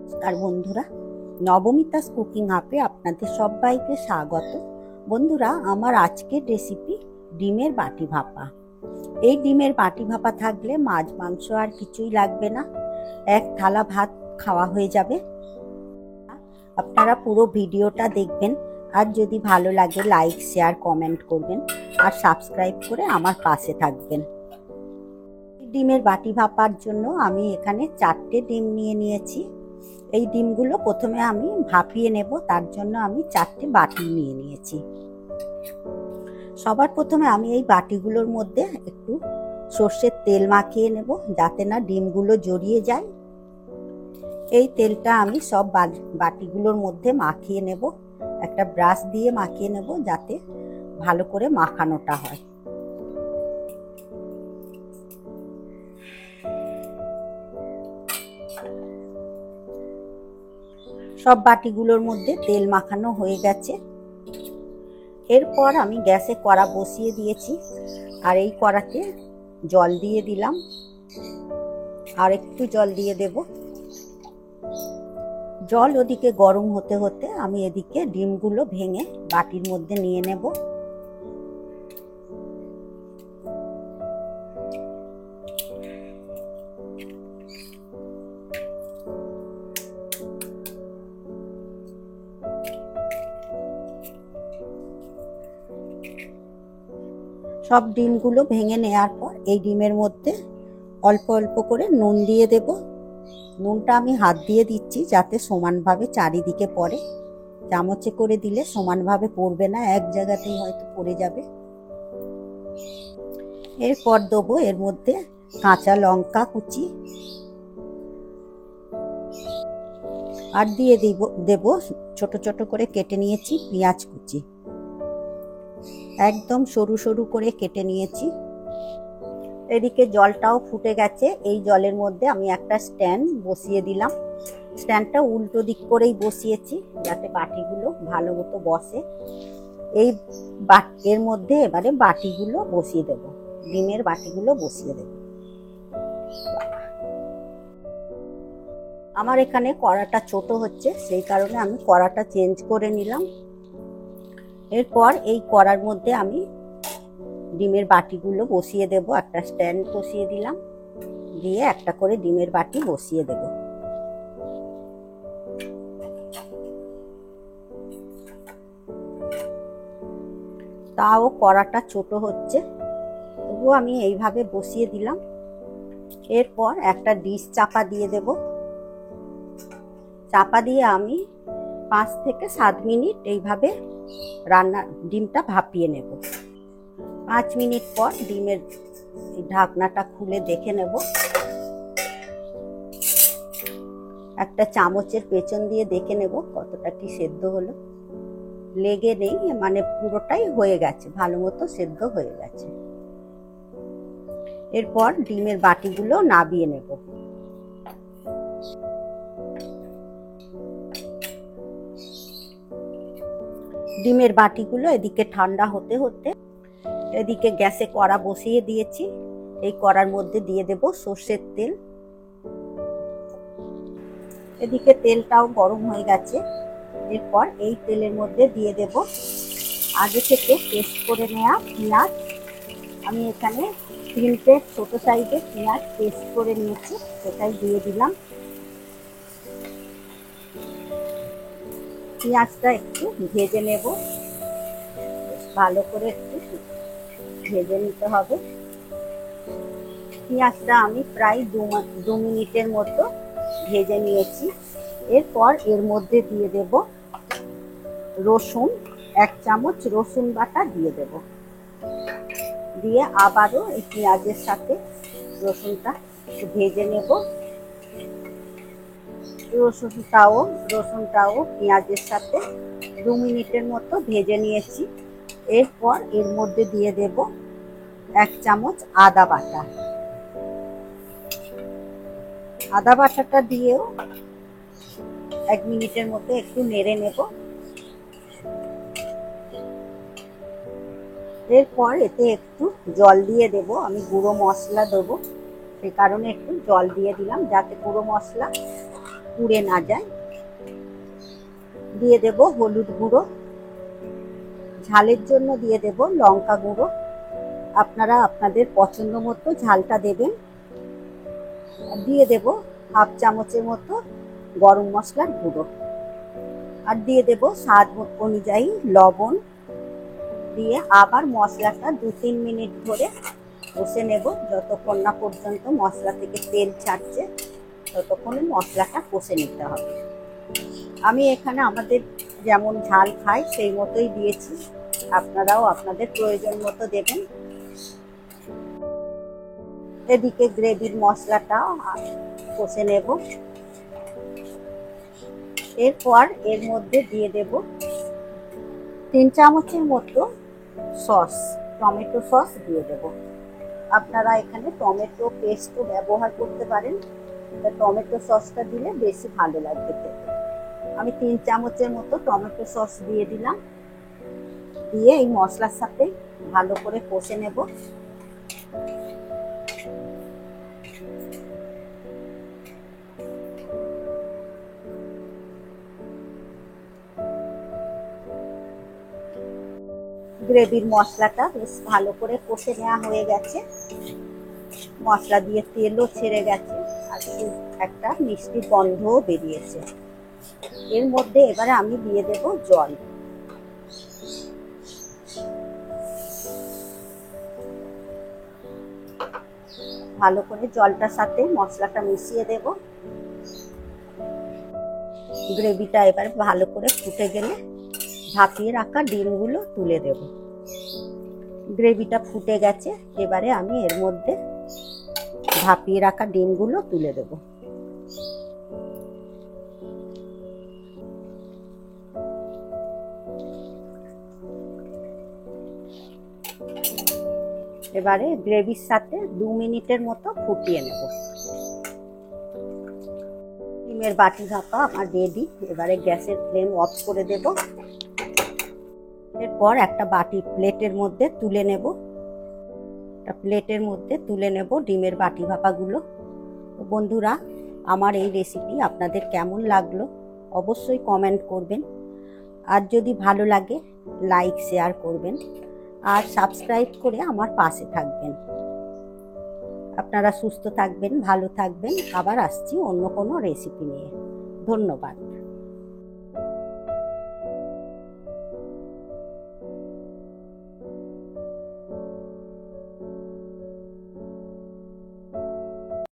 নমস্কার বন্ধুরা, নবমিতাস কুকিং হাবে আপনাদের সবাইকে স্বাগত। বন্ধুরা, আমার আজকের রেসিপি ডিমের বাটি ভাপা। এই ডিমের বাটি ভাপা থাকলে মাছ মাংস আর কিছুই লাগবে না, এক থালা ভাত খাওয়া হয়ে যাবে। আপনারা পুরো ভিডিওটা দেখবেন, আর যদি ভালো লাগে লাইক শেয়ার কমেন্ট করবেন আর সাবস্ক্রাইব করে আমার পাশে থাকবেন। ডিমের বাটি ভাপার জন্য আমি এখানে 4টে ডিম নিয়েছি। এই ডিমগুলো প্রথমে আমি ভাপিয়ে নেব, তার জন্য আমি 4টে বাটি নিয়েছি। সবার প্রথমে আমি এই বাটিগুলোর মধ্যে একটু সর্ষের তেল মাখিয়ে নেব, যাতে না ডিমগুলো জড়িয়ে যায়। এই তেলটা আমি সব বাটিগুলোর মধ্যে মাখিয়ে নেব, একটা ব্রাশ দিয়ে মাখিয়ে নেব যাতে ভালো করে মাখানোটা হয়। সব বাটিগুলোর মধ্যে তেল মাখানো হয়ে গেছে। এরপর আমি গ্যাসে কড়া বসিয়ে দিয়েছি, আর এই কড়াতে জল দিয়ে দিলাম, আর একটু জল দিয়ে দেব। জল ওদিকে গরম হতে হতে আমি এদিকে ডিমগুলো ভেঙে বাটির মধ্যে নিয়ে নেব। সব ডিমগুলো ভেঙে নেওয়ার পর এই ডিমের মধ্যে অল্প অল্প করে নুন দিয়ে দেব। নুনটা আমি হাত দিয়ে দিচ্ছি যাতে সমানভাবে চারিদিকে পড়ে। চামচে করে দিলে সমানভাবে পড়বে না, এক জায়গাতেই হয়তো পড়ে যাবে। এরপর দেবো এর মধ্যে কাঁচা লঙ্কা কুচি, আর দিয়ে দেব ছোট ছোট করে কেটে নিয়েছি পেঁয়াজ কুচি, একদম সরু সরু করে কেটে নিয়েছি। এদিকে জলটাও ফুটে গেছে। এই জলের মধ্যে আমি একটা স্ট্যান্ড বসিয়ে দিলাম। স্ট্যান্ডটা উল্টো দিক করেই বসিয়েছি যাতে বাটিগুলো ভালো মতো বসে। এর মধ্যে এবারে বাটিগুলো বসিয়ে দেব, ডিমের বাটিগুলো বসিয়ে দেব। আমার এখানে কড়াটা ছোট হচ্ছে, সেই কারণে আমি কড়াটা চেঞ্জ করে নিলাম। এরপর এই কড়ার মধ্যে আমি ডিমের বাটিগুলো বসিয়ে দেব। একটা স্ট্যান্ড বসিয়ে দিলাম, দিয়ে একটা করে ডিমের বাটি বসিয়ে দেব। তাও কড়াটা ছোট হচ্ছে, তবুও আমি এইভাবে বসিয়ে দিলাম। এরপর একটা ডিশ চাপা দিয়ে দেব। চাপা দিয়ে আমি 5 থেকে 7 মিনিট এইভাবে ডিমটা ভাপিয়ে নেব। 5 মিনিট পর ডিমের ঢাকনাটা খুলে দেখে নেব। একটা চামচের পেছন দিয়ে দেখে নেব কতটা কি সেদ্ধ হলো। লেগে নেই, মানে পুরোটাই হয়ে গেছে, ভালো মতো সেদ্ধ হয়ে গেছে। এরপর ডিমের বাটিগুলো নাবিয়ে নেব। ডিমের বাটিগুলো এদিকে ঠান্ডা হতে হতে এদিকে গ্যাসে কড়া বসিয়ে দিয়েছি। এই কড়ার মধ্যে দিয়ে দেব সর্ষের তেল। এদিকে তেলটাও গরম হয়ে গেছে। এরপর এই তেলের মধ্যে দিয়ে দেব আগে থেকে পেস্ট করে নেওয়া পেঁয়াজ। আমি এখানে 3টে ছোট সাইজের পেঁয়াজ পেস্ট করে নিয়েছি, সেটাই দিয়ে দিলাম। পেঁয়াজটা একটু ভেজে নেব, ভালো করে একটু ভেজে নিতে হবে। পেঁয়াজটা আমি প্রায় 2 মিনিটের মতো ভেজে নিয়েছি। এরপর এর মধ্যে দিয়ে দেব রসুন, 1 চামচ রসুন বাটা দিয়ে দেব। দিয়ে আবারও এই পেঁয়াজের সাথে রসুনটা ভেজে নেব। রসুনটাও পেঁয়াজের সাথে 2 মিনিটের মতো ভেজে নিয়েছি। এরপর এর মধ্যে দিয়ে দেব 1 চামচ আদা বাটা। আদা বাটাটা দিয়েও 1 মিনিটের মতো একটু নেড়ে নেব। এরপর এতে একটু জল দিয়ে দেব। আমি গুঁড়ো মশলা দেবো, সে কারণে একটু জল দিয়ে দিলাম যাতে গুঁড়ো মশলা পুড়ে না যায়। দিয়ে দেব হলুদ গুঁড়ো, ঝালের জন্য দিয়ে দেব লঙ্কা গুঁড়ো। আপনারা আপনাদের পছন্দ মতো ঝালটা দেবেন। দিয়ে দেব হাফ চামচের মতো গরম মশলার গুঁড়ো, আর দিয়ে দেব স্বাদ অনুযায়ী লবণ। দিয়ে আবার মশলাটা 2-3 মিনিট ধরে কষে নেব, যতক্ষণ না পর্যন্ত মশলা থেকে তেল ছাড়ছে ততক্ষণে মশলাটা কষে নিতে হবে। আমি এখানে আমাদের যেমন ঝাল খাই সেই মতোই দিয়েছি, আপনারাও আপনাদের প্রয়োজন মতো দেবেন। এদিকে গ্রেভির মশলাটা কষে নেব। এরপর এর মধ্যে দিয়ে দেব 3 চামচের মতো সস, টমেটো সস দিয়ে দেব। আপনারা এখানে টমেটো পেস্টও ব্যবহার করতে পারেন, টমেটো সসটা দিলে বেশি ভালো লাগবে খেতে। আমি 3 চামচের মতো টমেটো সস দিয়ে দিলাম। দিয়ে এই মশলার সাথে ভালো করে কষে নেব। গ্রেভির মশলাটা বেশ ভালো করে কষে নেওয়া হয়ে গেছে, মশলা দিয়ে তেলও ছেড়ে গেছে, আর একটা মিষ্টি গন্ধও বেরিয়েছে। এর মধ্যে এবারে আমি দিয়ে দেব জল। ভালো করে জলটার সাথে মশলাটা মিশিয়ে দেব। গ্রেভিটা এবার ভালো করে ফুটে গেলে ভাপিয়ে রাখা ডিমগুলো তুলে দেব। গ্রেভিটা ফুটে গেছে, এবারে আমি এর মধ্যে ভাপিয়ে রাখা ডিমগুলো তুলে দেব। এবারে গ্রেভির সাথে 2 মিনিটের মতো ফুটিয়ে নেব। ডিমের বাটি ভাপা আমার রেডি। এবারে গ্যাসের ফ্লেম অফ করে দেব। এরপর একটা প্লেটের মধ্যে তুলে নেব। ডিমের বাটি ভাপাগুলো। বন্ধুরা, আমার এই রেসিপি আপনাদের কেমন লাগলো অবশ্যই কমেন্ট করবেন, আর যদি ভালো লাগে লাইক শেয়ার করবেন, আর সাবস্ক্রাইব করে আমার পাশে থাকবেন। আপনারা সুস্থ থাকবেন, ভালো থাকবেন। আবার আসছি অন্য কোনো রেসিপি নিয়ে। ধন্যবাদ।